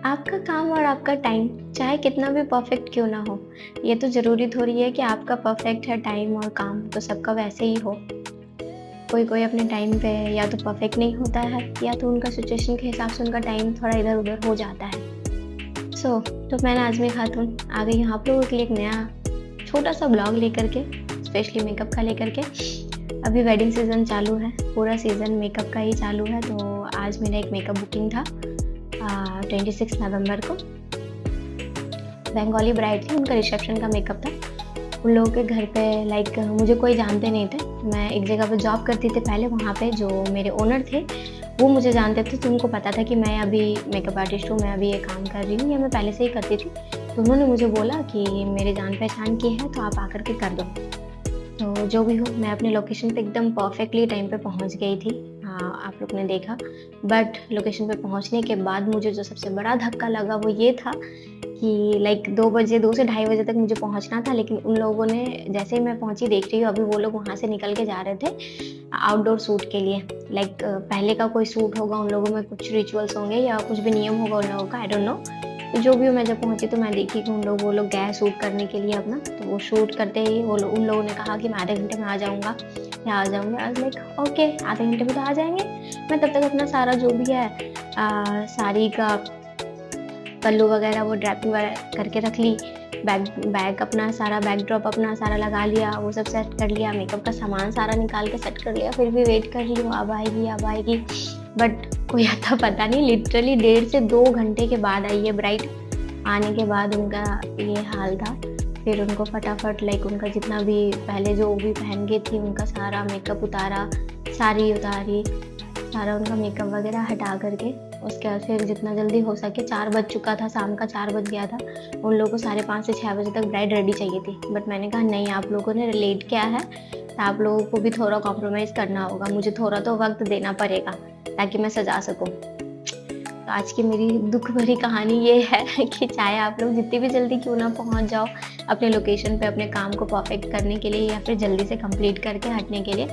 आपका काम और आपका टाइम चाहे कितना भी परफेक्ट क्यों ना हो, ये तो ज़रूरी थोड़ी है कि आपका परफेक्ट है टाइम और काम तो सबका वैसे ही हो। कोई-कोई अपने टाइम पे या तो परफेक्ट नहीं होता है या तो उनका सिचुएशन के हिसाब से उनका टाइम थोड़ा इधर-उधर हो जाता है। तो मैं नाज़मी खातून आ गई हूँ आप लोगों के लिए एक नया छोटा-सा ब्लॉग लेकर के, स्पेशली मेकअप का लेकर के। अभी वेडिंग सीज़न चालू है, पूरा सीज़न मेकअप का ही चालू है, तो आज मेरा एक मेकअप बुकिंग था 26 नवंबर को। बंगाली ब्राइड थी, उनका रिसेप्शन का मेकअप था। उन लोगों के घर पे लाइक मुझे कोई जानते नहीं थे। मैं एक जगह पे जॉब करती थी पहले, वहाँ पे जो मेरे ओनर थे, वो मुझे जानते थे, तो उनको पता था कि मैं अभी मेकअप आर्टिस्ट हूँ, मैं अभी ये काम कर रही हूँ या मैं पहले से ही करती थी। तो उन्होंने मुझे बोला कि मेरी जान-पहचान की है, तो आप आकर के कर दो। तो जो भी हो, मैं अपने लोकेशन पे एकदम परफेक्टली टाइम पे पहुँच गई थी। हाँ, आप लोग ने देखा। बट लोकेशन पे पहुँचने के बाद मुझे जो सबसे बड़ा धक्का लगा वो ये था कि लाइक 2 बजे 2 से ढाई बजे तक मुझे पहुँचना था, लेकिन उन लोगों ने जैसे ही मैं पहुँची देख रही हूँ अभी वो लोग वहाँ से निकल के जा रहे थे आउटडोर शूट के लिए। लाइक पहले का कोई शूट होगा, उन लोगों में कुछ रिचुअल्स होंगे या कुछ भी नियम होगा उन लोगों का, आई डोंट नो। तो जो भी हो, मैं जब पहुँची तो मैं देखी कि वो लोग गए शूट करने के लिए अपना। तो वो शूट करते ही उन लोगों ने कहा कि मैं आधे घंटे में आ जाऊँगा या आ जाऊँगी। आई वाज़ लाइक ओके, आधे घंटे में तो आ जाएँगे। मैं तब तक अपना सारा जो भी है साड़ी का पल्लू वगैरह वो ड्रैपिंग वगैरह करके रख ली। बैग बैग अपना सारा बैकड्रॉप अपना सारा लगा लिया, वो सब सेट कर लिया, मेकअप का सामान सारा निकाल के सेट कर लिया। फिर भी वेट कर रही हूँ, अब आएगी, अब आएगी। बट कोई आता पता नहीं, लिटरली 1.5 से 2 घंटे के बाद आई है ब्राइड। आने के बाद उनका ये हाल था। फिर उनको फटाफट लाइक उनका जितना भी पहले जो भी पहन के थी, उनका सारा मेकअप उतारा, साड़ी उतारी, सारा उनका मेकअप वगैरह हटा करके उसके बाद फिर जितना जल्दी हो सके 4 बज चुका था, शाम का 4 बज गया था। उन लोगों को 5:30 से 6 बजे तक ब्राइड रेडी चाहिए थी। बट मैंने कहा नहीं, आप लोगों ने लेट किया है, तो आप लोगों को भी थोड़ा कॉम्प्रोमाइज़ करना होगा। मुझे थोड़ा तो वक़्त देना पड़ेगा ताकि मैं सजा सकूँ। तो आज की मेरी दुःख भरी कहानी ये है कि चाहे आप लोग जितनी भी जल्दी क्यों ना पहुँच जाओ अपने लोकेशन पे अपने काम को परफेक्ट करने के लिए या फिर जल्दी से कंप्लीट करके हटने के लिए,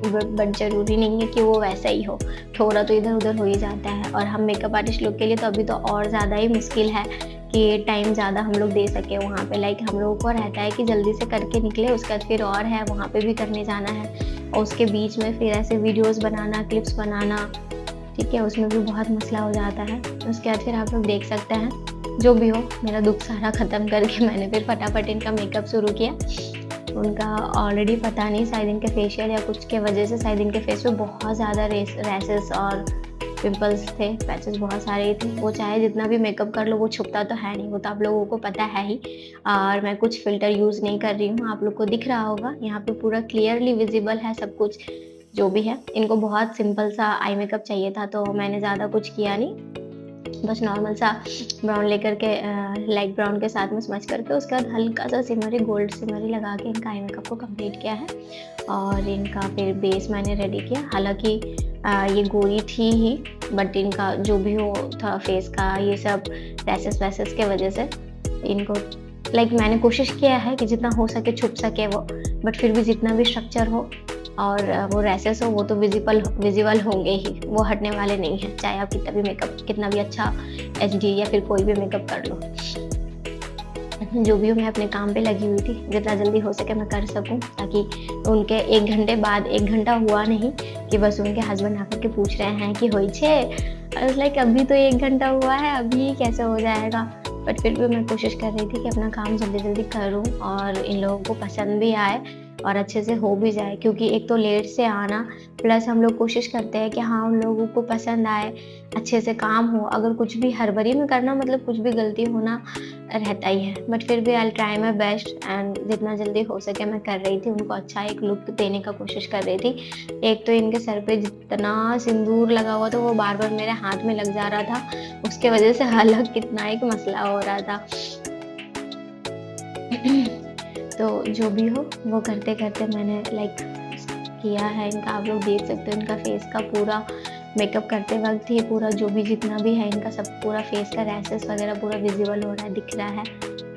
बट ज़रूरी नहीं है कि वो वैसा ही हो, थोड़ा तो इधर-उधर हो ही जाता है। और हम मेकअप आर्टिस्ट लोग के लिए तो अभी तो और ज़्यादा ही मुश्किल है कि टाइम ज़्यादा हम लोग दे सकें वहाँ पे। लाइक हम लोगों को रहता है कि जल्दी से करके निकले, उसके बाद फिर और है वहाँ पे भी करने जाना है और उसके बीच में फिर ऐसे वीडियोज़ बनाना, क्लिप्स बनाना, ठीक है? उसमें भी बहुत मसला हो जाता है। उसके बाद फिर आप लोग देख सकते हैं, जो भी हो मेरा दुःख सारा ख़त्म करके मैंने फिर फटाफट इनका मेकअप शुरू किया। उनका ऑलरेडी पता नहीं शायद इनके फेशियल या कुछ के वजह से शायद इनके फेस पे बहुत ज़्यादा रैशेस और पिंपल्स थे, पैचेस बहुत सारे ही थे। वो चाहे जितना भी मेकअप कर लो वो छुपता तो है नहीं, वो तो आप लोगों को पता है ही। और मैं कुछ फ़िल्टर यूज़ नहीं कर रही हूँ, आप लोग को दिख रहा होगा यहाँ पे पूरा क्लियरली विज़िबल है सब कुछ जो भी है। इनको बहुत सिंपल सा आई मेकअप चाहिए था तो मैंने ज़्यादा कुछ किया नहीं, बस नॉर्मल सा ब्राउन लेकर के लाइट ब्राउन के साथ में स्मच करके उसके बाद हल्का सा सिमरी गोल्ड सिमरी लगा के इनका आई मेकअप को कंप्लीट किया है। और इनका फिर बेस मैंने रेडी किया। हालाँकि ये गोरी थी ही, बट इनका जो भी हो था फेस का ये सब रैशेस वैसेस के वजह से इनको लाइक मैंने कोशिश किया है कि जितना हो सके छुप सके वो, बट फिर भी जितना भी स्ट्रक्चर हो और वो रैशेस हो वो तो विज़िबल होंगे ही, वो हटने वाले नहीं हैं, चाहे आप कितना भी अच्छा एचडी या फिर कोई भी मेकअप कर लो। जो भी हो, मैं अपने काम पे लगी हुई थी, जितना जल्दी हो सके मैं कर सकूँ ताकि उनके 1 घंटे बाद 1 घंटा हुआ नहीं कि बस उनके हस्बैंड आकर के पूछ रहे हैं कि होई छे? आई वाज़ लाइक अभी तो 1 घंटा हुआ है, अभी कैसे हो जाएगा? बट फिर भी मैं कोशिश कर रही थी कि अपना काम जल्दी-जल्दी करूँ और इन लोगों को पसंद भी आए और अच्छे से हो भी जाए, क्योंकि एक तो लेट से आना प्लस हम लोग कोशिश करते हैं कि हाँ, उन लोगों को पसंद आए, अच्छे से काम हो। अगर कुछ भी हड़बड़ी में करना मतलब कुछ भी गलती होना रहता ही है, बट फिर भी I will try my best and जितना जल्दी हो सके मैं कर रही थी, उनको अच्छा एक लुक देने का कोशिश कर रही थी। एक तो इनके सर पे जितना सिंदूर लगा हुआ था वो बार-बार मेरे हाथ में लग जा रहा था, उसके वजह से अलग कितना एक मसला हो रहा था। तो जो भी हो वो करते-करते मैंने लाइक किया है इनका, आप लोग देख सकते हो इनका फेस का पूरा मेकअप करते वक़्त ही पूरा जो भी जितना भी है इनका सब पूरा फेस का रैशेस वगैरह पूरा विज़िबल हो रहा है, दिख रहा है,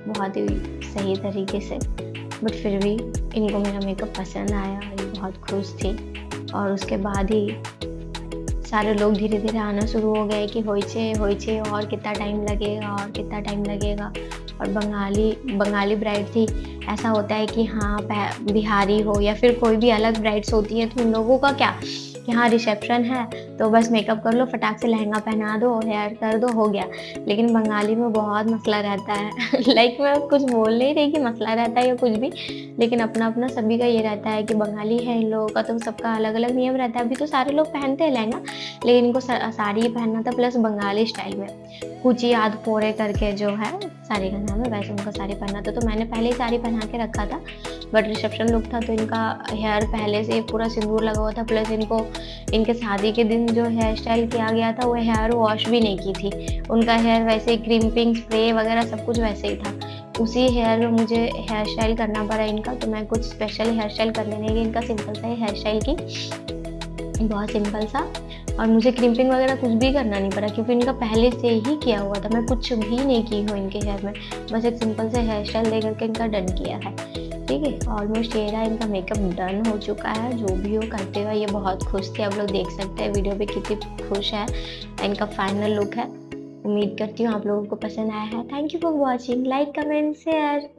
बहुत ही सही तरीके से। बट फिर भी इनको मेरा मेकअप पसंद आया और ये बहुत खुश थी और उसके बाद ही सारे लोग धीरे-धीरे आना शुरू हो गए कि होइचे और कितना टाइम लगेगा और कितना टाइम लगेगा। और बंगाली ब्राइड थी, ऐसा होता है कि हाँ बिहारी हो या फिर कोई भी अलग ब्राइड्स होती है तो उन लोगों का क्या कि हाँ रिसेप्शन है तो बस मेकअप कर लो, फटाक से लहंगा पहना दो, हेयर कर दो, हो गया। लेकिन बंगाली में बहुत मसला रहता है लाइक मैं कुछ बोल नहीं रही कि मसला रहता है या कुछ भी, लेकिन अपना-अपना सभी का ये रहता है कि बंगाली है इन लोगों का तो सबका अलग-अलग नियम रहता है। अभी तो सारे लोग पहनते हैं लहंगा, लेकिन इनको साड़ी ही पहनना था प्लस बंगाली स्टाइल में। कुची आध पोरे करके जो है साड़ी का नाम है, वैसे उनको साड़ी पहनना था तो मैंने पहले ही साड़ी पहना के रखा था। बट रिसेप्शन लुक था तो इनका हेयर पहले से पूरा सिंदूर लगा हुआ था, प्लस इनको इनके शादी के दिन जो हेयर स्टाइल किया गया था वो हेयर वॉश भी नहीं की थी। उनका हेयर वैसे ही क्रीम्पिंग स्प्रे वगैरह सब कुछ वैसे ही था। उसी हेयर में मुझे हेयर स्टाइल करना पड़ा इनका, तो मैं कुछ स्पेशल हेयर स्टाइल करने नहीं गई, इनका सिंपल सा ही हेयर स्टाइल की, बहुत सिंपल सा। और मुझे क्रिम्पिंग वगैरह कुछ भी करना नहीं पड़ा क्योंकि इनका पहले से ही किया हुआ था, मैं कुछ भी नहीं की हूँ इनके हेयर में, बस एक सिंपल से हेयर स्टाइल दे करके इनका डन किया है। ठीक है, ऑलमोस्ट ये रहा इनका मेकअप डन हो चुका है। जो भी हो करते हुए ये बहुत खुश थे, आप लोग देख सकते हैं वीडियो पे कितनी खुश है। इनका फाइनल लुक है। उम्मीद करती हूँ आप लोगों को पसंद आया है। Thank you for watching, like comment share.